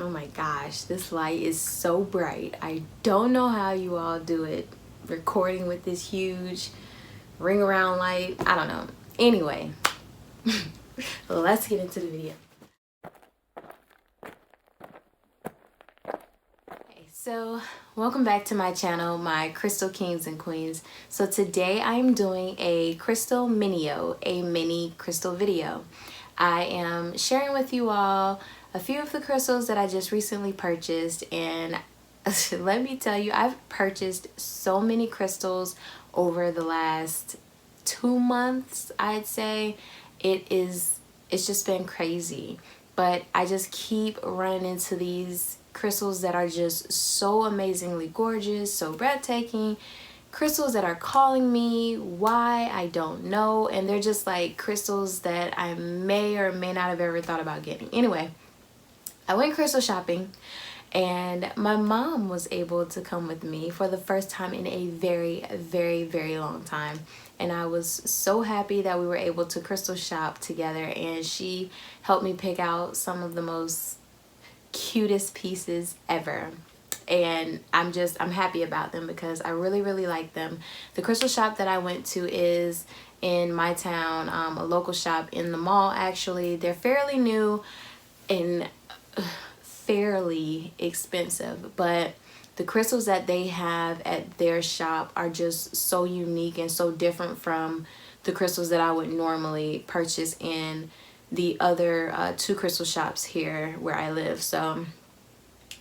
Oh my gosh, this light is so bright. I don't know how you all do it, recording with this huge ring around light. I don't know. Anyway, let's get into the video. Okay, so welcome back to my channel, my crystal kings and queens. So today I'm doing a crystal minio, a mini crystal video. I am sharing with you all a few of the crystals that I just recently purchased, and let me tell you, I've purchased so many crystals over the last 2 months. I'd say it's just been crazy, but I just keep running into these crystals that are just so amazingly gorgeous, so breathtaking, crystals that are calling me. Why, I don't know. And they're just like crystals that I may or may not have ever thought about getting. Anyway, I went crystal shopping, and my mom was able to come with me for the first time in a very, very, very long time. And I was so happy that we were able to crystal shop together, and she helped me pick out some of the most cutest pieces ever. And I'm happy about them because I really, really like them. The crystal shop that I went to is in my town, a local shop in the mall actually. They're fairly new and fairly expensive, but the crystals that they have at their shop are just so unique and so different from the crystals that I would normally purchase in the other 2 crystal shops here where I live. So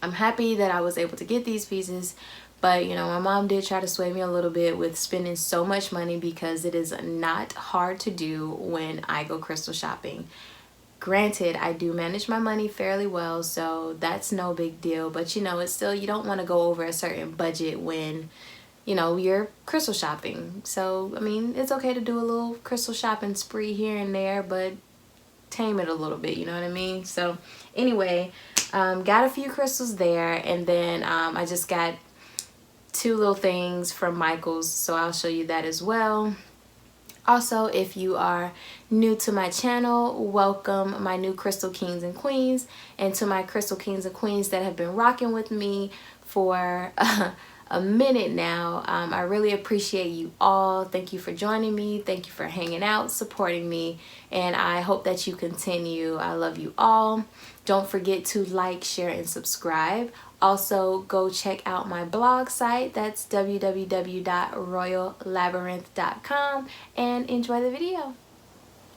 I'm happy that I was able to get these pieces, but you know, my mom did try to sway me a little bit with spending so much money because it is not hard to do when I go crystal shopping. Granted, I do manage my money fairly well, so that's no big deal, but you know, it's still, you don't want to go over a certain budget when, you know, you're crystal shopping. So, I mean, it's okay to do a little crystal shopping spree here and there, but tame it a little bit, you know what I mean? So, anyway, got a few crystals there, and then I just got 2 little things from Michael's, so I'll show you that as well. Also, if you are new to my channel, welcome my new crystal kings and queens, and to my crystal kings and queens that have been rocking with me for a minute now. I really appreciate you all. Thank you for joining me. Thank you for hanging out, supporting me, and I hope that you continue. I love you all. Don't forget to like, share, and subscribe. Also, go check out my blog site. That's www.royallabyrinth.com, and enjoy the video.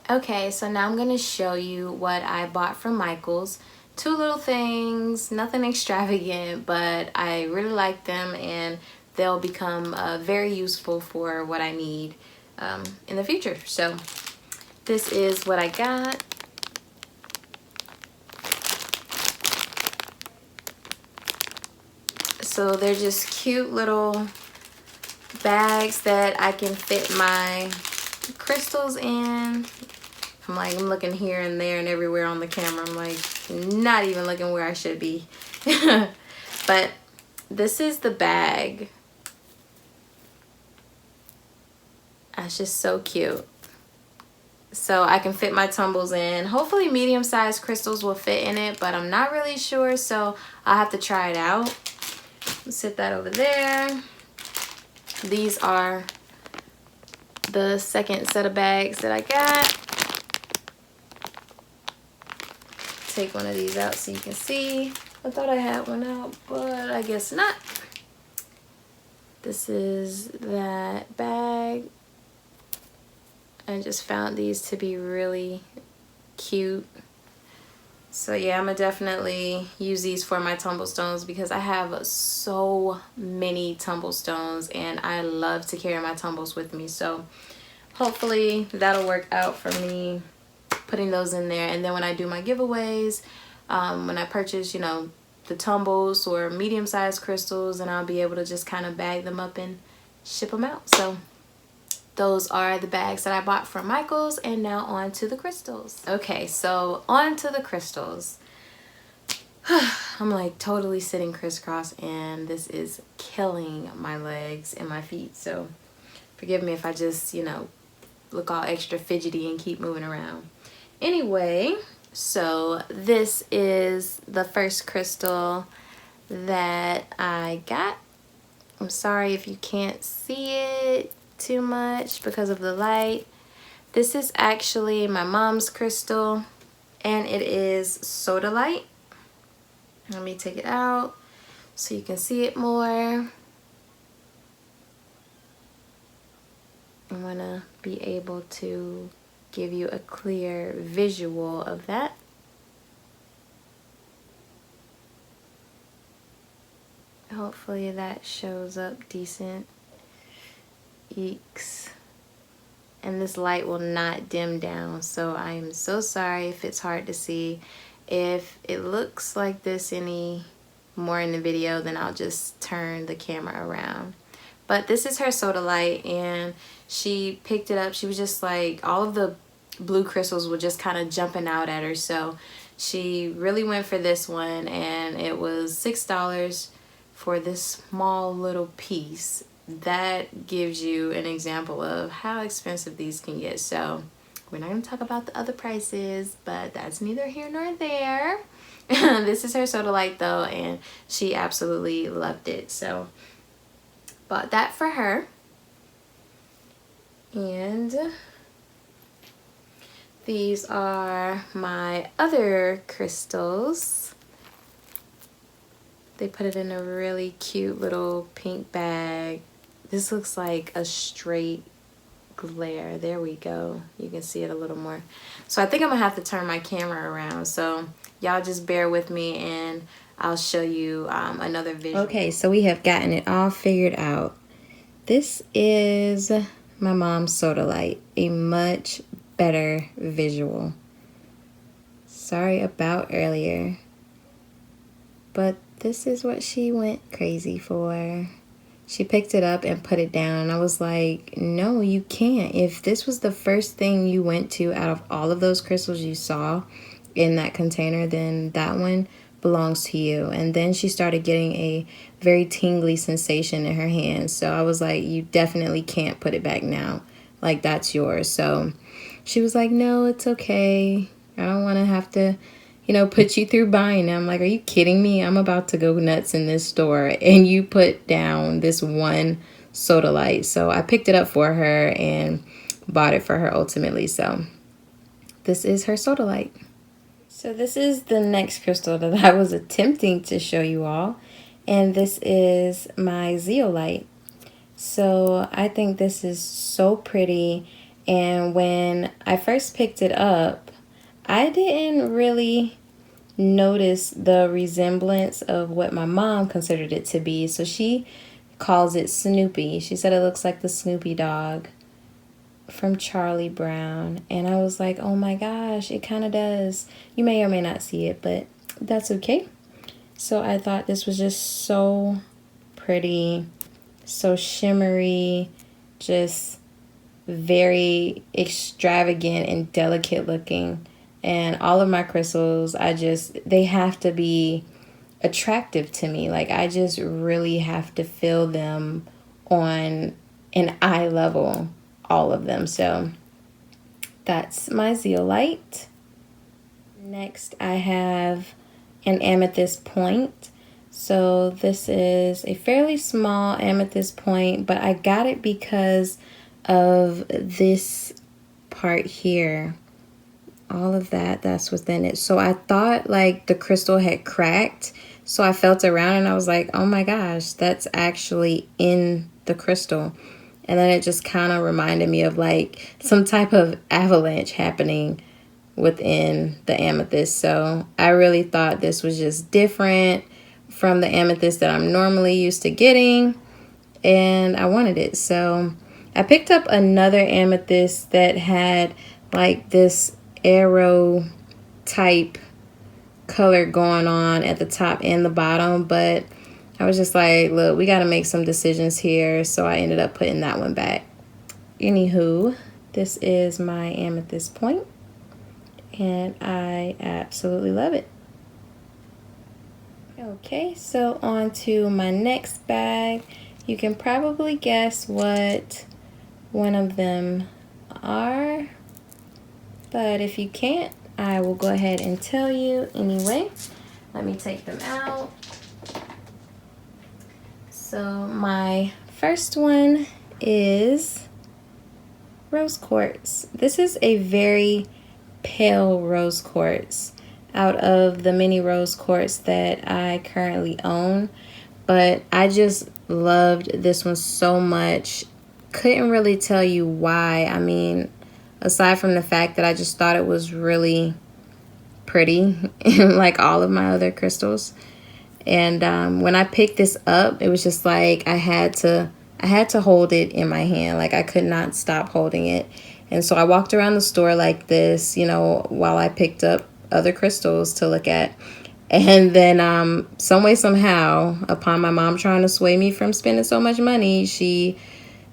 Okay, so now I'm going to show you what I bought from Michael's. 2 little things, nothing extravagant, but I really like them, and they'll become very useful for what I need in the future. So this is what I got. So they're just cute little bags that I can fit my crystals in. I'm looking here and there and everywhere on the camera. I'm like not even looking where I should be. But this is the bag. That's just so cute. So I can fit my tumbles in. Hopefully medium-sized crystals will fit in it, but I'm not really sure, so I'll have to try it out. Set that over there. These are the second set of bags that I got. Take one of these out so you can see. I thought I had one out, but I guess not. This is that bag. I just found these to be really cute. So yeah, I'm gonna definitely use these for my tumble stones because I have so many tumble stones and I love to carry my tumbles with me. So hopefully that'll work out for me, putting those in there. And then when I do my giveaways, when I purchase, you know, the tumbles or medium-sized crystals, and I'll be able to just kind of bag them up and ship them out. So those are the bags that I bought from Michael's, and now on to the crystals. Okay, so on to the crystals. I'm like totally sitting crisscross, and this is killing my legs and my feet. So forgive me if I just, you know, look all extra fidgety and keep moving around. Anyway, So this is the first crystal that I got. I'm sorry if you can't see it too much because of the light. This is actually my mom's crystal, and it is sodalite. Let me take it out so you can see it more. I'm gonna be able to give you a clear visual of that. Hopefully that shows up decent. Eeks. And this light will not dim down, so I'm so sorry if it's hard to see. If it looks like this any more in the video, then I'll just turn the camera around. But this is her sodalite, and she picked it up. She was just like, all of the blue crystals were just kind of jumping out at her, so she really went for this one, and it was $6 for this small little piece. That gives you an example of how expensive these can get. So we're not going to talk about the other prices, but that's neither here nor there. This is her sodalite though, and she absolutely loved it, so bought that for her. And these are my other crystals. They put it in a really cute little pink bag. This looks like a straight glare. There we go. You can see it a little more. So I think I'm gonna have to turn my camera around. So y'all just bear with me, and I'll show you another visual. Okay, so we have gotten it all figured out. This is my mom's sodalite, a much better visual. Sorry about earlier, but this is what she went crazy for. She picked it up and put it down, and I was like, no, you can't. If this was the first thing you went to out of all of those crystals you saw in that container, then that one belongs to you. And then she started getting a very tingly sensation in her hands. So I was like, you definitely can't put it back now. Like, that's yours. So she was like, no, it's okay. I don't want to have to, you know, put you through buying them. I'm like, are you kidding me? I'm about to go nuts in this store, and you put down this one sodalite. So I picked it up for her and bought it for her ultimately. So this is her sodalite. So this is the next crystal that I was attempting to show you all, and this is my zeolite. So I think this is so pretty, and when I first picked it up, I didn't really notice the resemblance of what my mom considered it to be. So she calls it Snoopy. She said it looks like the Snoopy dog from Charlie Brown, and I was like, oh my gosh, it kind of does. You may or may not see it, but that's okay. So I thought this was just so pretty, so shimmery, just very extravagant and delicate looking. And all of my crystals, they have to be attractive to me. Like, I just really have to feel them on an eye level, all of them. So that's my zeolite. Next, I have an amethyst point. So this is a fairly small amethyst point, but I got it because of this part here. All of that's within it. So I thought like the crystal had cracked. So I felt around and I was like, oh my gosh, that's actually in the crystal. And then it just kind of reminded me of like some type of avalanche happening within the amethyst. So I really thought this was just different from the amethyst that I'm normally used to getting, and I wanted it. So I picked up another amethyst that had like this arrow type color going on at the top and the bottom, but I was just like, look, we got to make some decisions here. So I ended up putting that one back. Anywho, this is my amethyst point, and I absolutely love it. Okay, so on to my next bag. You can probably guess what one of them are, but if you can't, I will go ahead and tell you anyway. Let me take them out. So my first one is rose quartz. This is a very pale rose quartz out of the mini rose quartz that I currently own, but I just loved this one so much. Couldn't really tell you why. I mean, aside from the fact that I just thought it was really pretty like all of my other crystals. And when I picked this up, it was just like I had to hold it in my hand. Like I could not stop holding it. And so I walked around the store like this, you know, while I picked up other crystals to look at. And then some way, somehow, upon my mom trying to sway me from spending so much money, she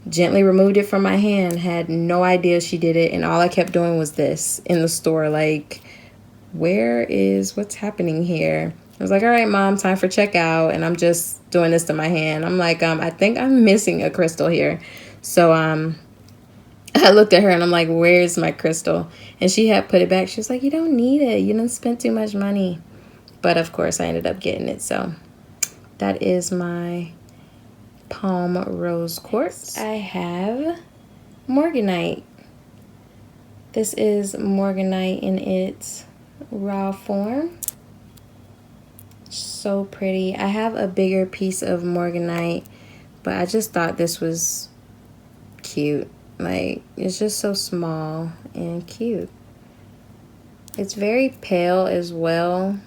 gently removed it from my hand. Had no idea she did it. And all I kept doing was this in the store. Like, what's happening here? I was like, all right, Mom, time for checkout. And I'm just doing this to my hand. I'm like, I think I'm missing a crystal here. So I looked at her and I'm like, where's my crystal? And she had put it back. She was like, you don't need it. You done spent too much money. But of course, I ended up getting it. So that is my palm rose quartz. I have morganite. This is morganite in its raw form. So pretty. I have a bigger piece of morganite, but I just thought this was cute. Like, it's just so small and cute. It's very pale as well,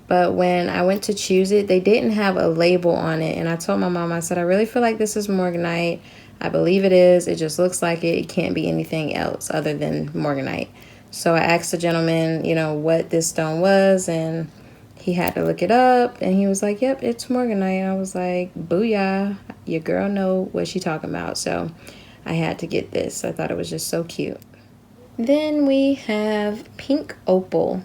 but when I went to choose it, they didn't have a label on it. And I told my mom, I said, I really feel like this is morganite. I believe it is. It just looks like it. It can't be anything else other than morganite. So I asked the gentleman, you know, what this stone was, and he had to look it up, and he was like, yep, it's morganite. I was like, booyah, your girl know what she talking about. So I had to get this. I thought it was just so cute. Then we have pink opal.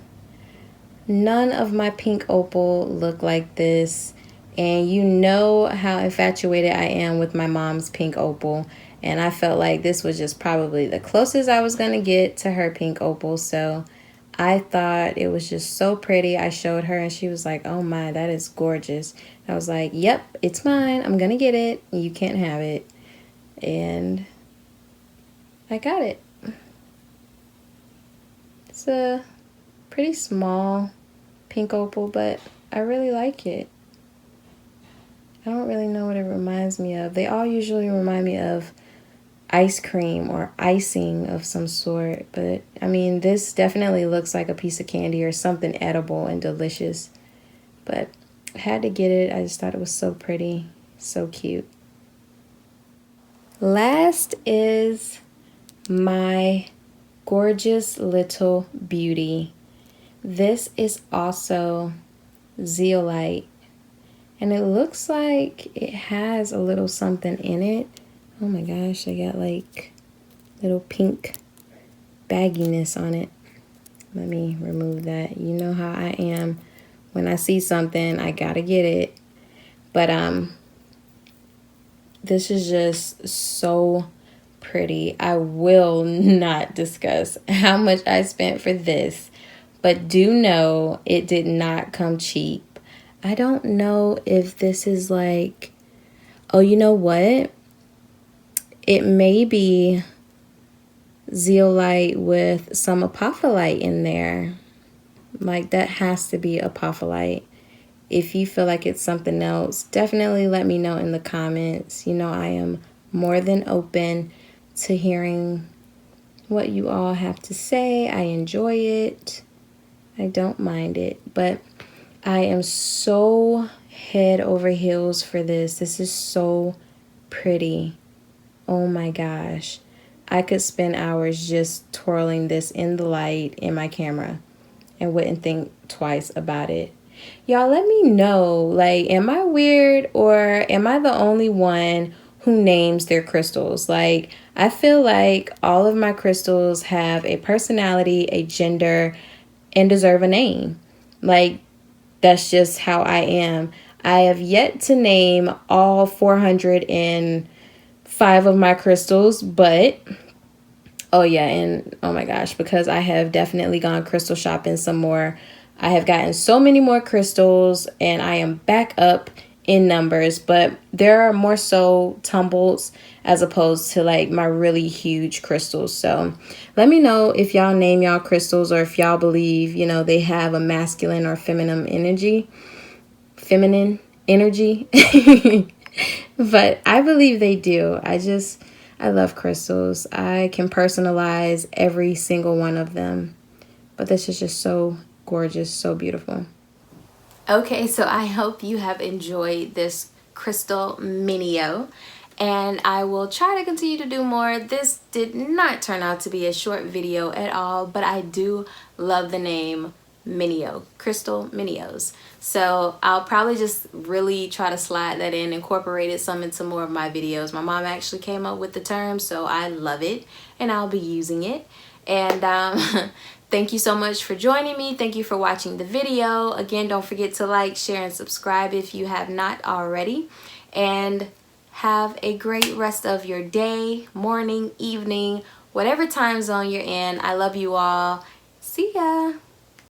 None of my pink opal look like this. And you know how infatuated I am with my mom's pink opal. And I felt like this was just probably the closest I was going to get to her pink opal. So I thought it was just so pretty. I showed her and she was like, oh my, that is gorgeous. I was like, yep, it's mine. I'm going to get it. You can't have it. And I got it. It's a pretty small pink opal, but I really like it. I don't really know what it reminds me of. They all usually remind me of ice cream or icing of some sort, but I mean, this definitely looks like a piece of candy or something edible and delicious. But I had to get it. I just thought it was so pretty, so cute. Last is my gorgeous little beauty. This is also zeolite, and it looks like it has a little something in it. Oh my gosh, I got like little pink bagginess on it. Let me remove that. You know how I am. When I see something, I gotta get it. But this is just so pretty. I will not discuss how much I spent for this, but do know it did not come cheap. I don't know if this is like, oh, you know what? It may be zeolite with some apophyllite in there. Like, that has to be apophyllite. If you feel like it's something else, definitely let me know in the comments. You know, I am more than open to hearing what you all have to say. I enjoy it. I don't mind it. But I am so head over heels for this. This is so pretty. Oh my gosh. I could spend hours just twirling this in the light in my camera and wouldn't think twice about it. Y'all, let me know, like, am I weird or am I the only one who names their crystals? Like, I feel like all of my crystals have a personality, a gender, and deserve a name. Like, that's just how I am. I have yet to name all 405 of my crystals, but Oh yeah, and oh my gosh, because I have definitely gone crystal shopping some more. I have gotten so many more crystals and I am back up in numbers, but there are more so tumbles as opposed to like my really huge crystals. So let me know if y'all name y'all crystals or if y'all believe, you know, they have a masculine or feminine energy. Feminine energy. But I believe they do. I love crystals. I can personalize every single one of them. But this is just so gorgeous, so beautiful. Okay, so I hope you have enjoyed this crystal minio, and I will try to continue to do more. This did not turn out to be a short video at all, but I do love the name minio, crystal minios. So I'll probably just really try to slide that in, incorporate it some into more of my videos. My mom actually came up with the term, so I love it and I'll be using it. And thank you so much for joining me. Thank you for watching the video. Again, don't forget to like, share, and subscribe if you have not already. And have a great rest of your day, morning, evening, whatever time zone you're in. I love you all. See ya.